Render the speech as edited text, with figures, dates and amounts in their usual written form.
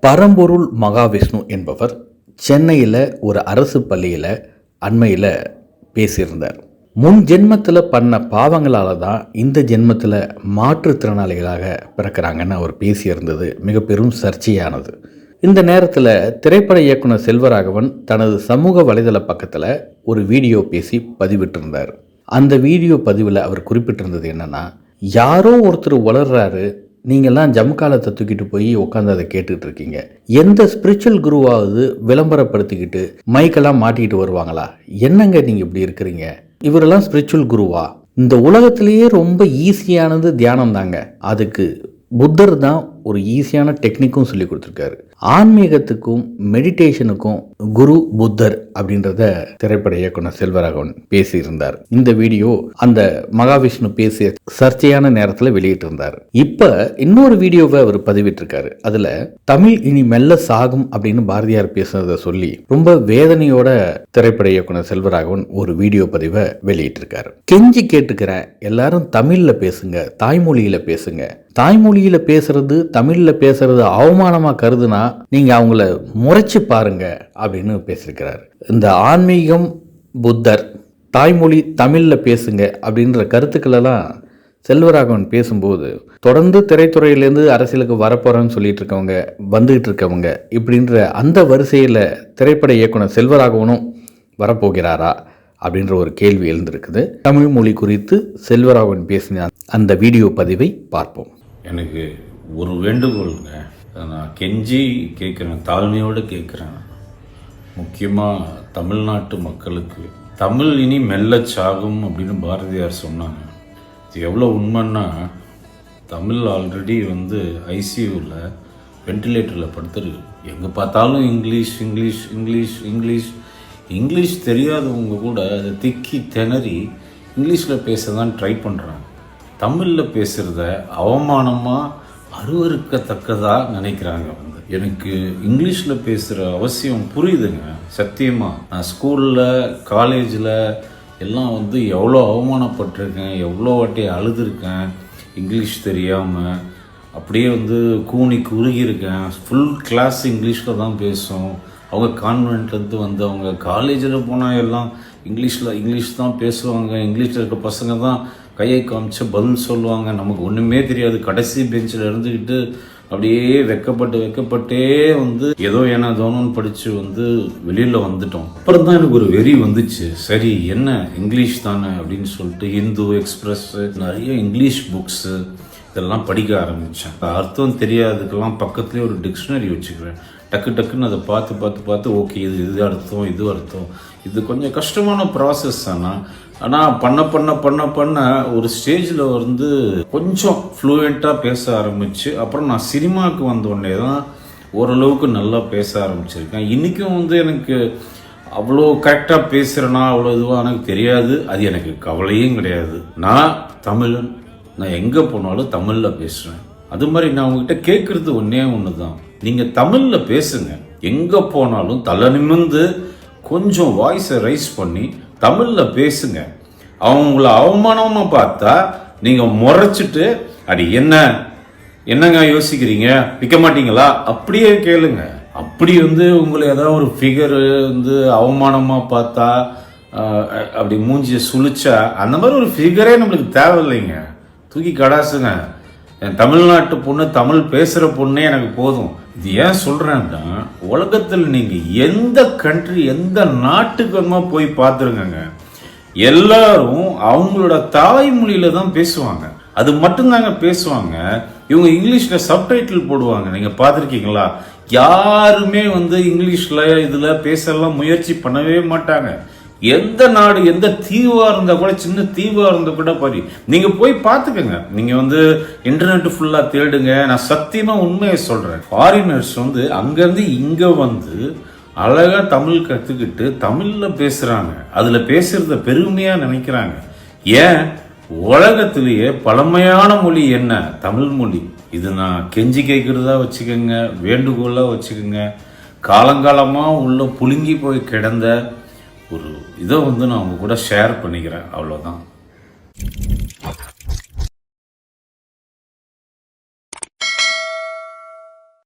பரம்பொருள் மகாவிஷ்ணு என்பவர் சென்னையில் ஒரு அரசு பள்ளியில் அண்மையில் பேசியிருந்தார். முன் ஜென்மத்தில் பண்ண பாவங்களால் தான் இந்த ஜென்மத்தில் மாற்றுத்திறனாளிகளாக பிறக்கிறாங்கன்னு அவர் பேசியிருந்தது மிக பெரும் சர்ச்சையானது. இந்த நேரத்தில் திரைப்பட இயக்குனர் செல்வராகவன் தனது சமூக வலைதள பக்கத்தில் ஒரு வீடியோ பேசி பதிவிட்டிருந்தார். அந்த வீடியோ பதிவில் அவர் குறிப்பிட்டிருந்தது என்னென்னா, யாரோ ஒருத்தர் வளர்றாரு, நீங்கள்லாம் ஜம்காலத்தை தூக்கிட்டு போய் உட்காந்து அதை கேட்டுட்டு இருக்கீங்க. எந்த ஸ்பிரிச்சுவல் குருவாவது விளம்பரப்படுத்திக்கிட்டு மைக்கெல்லாம் மாட்டிக்கிட்டு வருவாங்களா? என்னங்க நீங்கள் இப்படி இருக்கிறீங்க? இவரெல்லாம் ஸ்பிரிச்சுவல் குருவா? இந்த உலகத்திலேயே ரொம்ப ஈஸியானது தியானம் தாங்க. அதுக்கு புத்தர் தான் ஒரு ஈஸியான டெக்னிக்கும் சொல்லி கொடுத்துருக்காரு. ஆன்மீகத்துக்கும் மெடிடேஷனுக்கும் குரு புத்தர் அப்படின்றத திரைப்பட இயக்குனர் செல்வராகவன் பேசியிருந்தார். இந்த வீடியோ அந்த மகாவிஷ்ணு பேசிய சர்ச்சையான நேரத்தில் வெளியிட்டிருந்தார். இப்போ இன்னொரு வீடியோவை அவர் பதிவிட்டிருக்காரு. அதில் தமிழ் இனி மெல்ல சாகும் அப்படின்னு பாரதியார் பேசுனதை சொல்லி ரொம்ப வேதனையோட திரைப்பட இயக்குனர் செல்வராகவன் ஒரு வீடியோ பதிவை வெளியிட்டிருக்காரு. கெஞ்சி கேட்டுக்கிறேன், எல்லாரும் தமிழ்ல பேசுங்க, தாய்மொழியில பேசுங்க. தாய்மொழியில பேசுறது தமிழில் பேசுறது அவமானமாக கருதுனா நீங்கள் அவங்கள முறைச்சி பாருங்க அப்படின்னு பேசியிருக்கிறார். இந்த ஆன்மீகம், புத்தர், தாய்மொழி தமிழில் பேசுங்க அப்படின்ற கருத்துக்களெல்லாம் செல்வராகவன் பேசும்போது தொடர்ந்து திரைத்துறையிலேருந்து அரசியலுக்கு வரப்போகிறேன்னு சொல்லிட்டு இருக்கவங்க, வந்துகிட்டு இருக்கவங்க, இப்படின்ற அந்த வரிசையில் திரைப்பட இயக்குனர் செல்வராகவனும் வரப்போகிறாரா அப்படின்ற ஒரு கேள்வி எழுந்திருக்குது. தமிழ் மொழி குறித்து செல்வராகவன் பேசின அந்த வீடியோ பதிவை பார்ப்போம். எனக்கு ஒரு வேண்டுகோளுங்க, நான் கெஞ்சி கேட்குறேன், தாழ்மையோடு கேட்குறேன். முக்கியமாக தமிழ்நாட்டு மக்களுக்கு தமிழ் இனி மெல்ல சாகும் அப்படின்னு பாரதியார் சொன்னாங்க. இது எவ்வளோ உண்மைன்னா, தமிழ் ஆல்ரெடி ஐசியூவில் வென்டிலேட்டரில் படுத்துருக்கு. எங்கே பார்த்தாலும் English English English English English தெரியாதவங்க கூட அதை திக்கி திணறி இங்கிலீஷில் பேச தான் ட்ரை பண்ணுறாங்க. தமிழில் பேசுகிறத அவமானமாக அருவருக்கத்தக்கதாக நினைக்கிறாங்க. எனக்கு இங்கிலீஷில் பேசுகிற அவசியம் புரியுதுங்க, சத்தியமாக. நான் ஸ்கூலில் காலேஜில் எல்லாம் எவ்வளோ அவமானப்பட்டிருக்கேன், எவ்வளோ வாட்டி அழுதுருக்கேன் இங்கிலீஷ் தெரியாமல். அப்படியே கூனி குறுகியிருக்கேன். ஃபுல் கிளாஸ் இங்கிலீஷில் தான் பேசும். அவங்க கான்வென்ட்லேருந்து அவங்க காலேஜில் போனால் எல்லாம் இங்கிலீஷ் தான் பேசுவாங்க. இங்கிலீஷில் இருக்க பசங்க தான் கையை காமிச்சு பதில் சொல்லுவாங்க. நமக்கு ஒன்றுமே தெரியாது. கடைசி பெஞ்சில் இருந்துக்கிட்டு அப்படியே வெக்கப்பட்டே ஏதோ ஏன்னா தோணுன்னு படித்து வெளியில் வந்துட்டோம். அப்புறம் தான் எனக்கு ஒரு வெறி வந்துச்சு. சரி, என்ன இங்கிலீஷ் தானே அப்படின்னு சொல்லிட்டு ஹிந்து எக்ஸ்பிரஸ், நிறைய இங்கிலீஷ் புக்ஸு இதெல்லாம் படிக்க ஆரம்பித்தேன். அர்த்தம் தெரியாததுக்கெல்லாம் பக்கத்துலேயே ஒரு டிக்ஷனரி வச்சுக்கிறேன். டக்குன்னு அதை பார்த்து ஓகே, இது அர்த்தம். இது கொஞ்சம் கஷ்டமான ப்ராசஸ் ஆனால் பண்ண ஒரு ஸ்டேஜில் கொஞ்சம் ஃப்ளூயண்ட்டாக பேச ஆரம்பிச்சு, அப்புறம் நான் சினிமாவுக்கு வந்தோடனே தான் ஓரளவுக்கு நல்லா பேச ஆரம்பிச்சிருக்கேன். இன்றைக்கும் எனக்கு அவ்வளோ கரெக்டாக பேசுகிறேன்னா அவ்வளோ இதுவாக எனக்கு தெரியாது. அது எனக்கு கவலையும் கிடையாது. நான் தமிழன், நான் எங்கே போனாலும் தமிழில் பேசுவேன். அது மாதிரி நான் உங்ககிட்ட கேட்குறது ஒன்று தான், நீங்கள் தமிழில் பேசுங்க. எங்கே போனாலும் தலை நிமிர்ந்து கொஞ்சம் வாய்ஸை ரைஸ் பண்ணி தமிழில் பேசுங்க. அவங்கள அவமானமாக பார்த்தா நீங்கள் முறைச்சிட்டு அடி என்னங்க யோசிக்கிறீங்க, விற்க மாட்டீங்களா அப்படியே கேளுங்க. அப்படி உங்களை ஏதாவது ஒரு ஃபிகர் அவமானமாக பார்த்தா அப்படி மூஞ்சியை சுழிச்சா, அந்த மாதிரி ஒரு ஃபிகரே நம்மளுக்கு தேவையில்லைங்க. தூக்கி கடாசுங்க. என் தமிழ்நாட்டு பொண்ணு, தமிழ் பேசுகிற பொண்ணே எனக்கு போதும். இது ஏன் சொல்கிறேன்னா, உலகத்தில் நீங்கள் எந்த கண்ட்ரி, எந்த நாட்டுக்கு வேணுமா போய் பார்த்துருங்க, எல்லாரும் அவங்களோட தாய்மொழியில தான் பேசுவாங்க. அது மட்டும்தாங்க பேசுவாங்க. இவங்க இங்கிலீஷில் சப்டைட்டில் போடுவாங்க. நீங்கள் பார்த்துருக்கீங்களா? யாருமே இங்கிலீஷில் இதில் பேசலாம் முயற்சி பண்ணவே மாட்டாங்க. எந்த நாடு, எந்த தீவா இருந்தா கூட, சின்ன தீவா இருந்தா கூட பாரு, நீங்க போய் பார்த்துக்கங்க. நீங்க இன்டர்நெட் ஃபுல்லா தேடுங்க. நான் சத்தியமா உண்மையை சொல்றேன். ஃபாரினர்ஸ் அங்கிருந்து இங்க அழகா தமிழ் கத்துக்கிட்டு தமிழ்ல பேசுறாங்க. அதுல பேசுறத பெருமையா நினைக்கிறாங்க. ஏன்? உலகத்திலேயே பழமையான மொழி என்ன? தமிழ் மொழி. இது நான் கெஞ்சி கேட்கறதா வச்சுக்கோங்க, வேண்டுகோளா வச்சுக்கோங்க. காலங்காலமா உள்ள புழுங்கி போய் கிடந்த ஒரு இதை நான் உங்க கூட ஷேர் பண்ணிக்கிறேன். அவ்வளோதான்.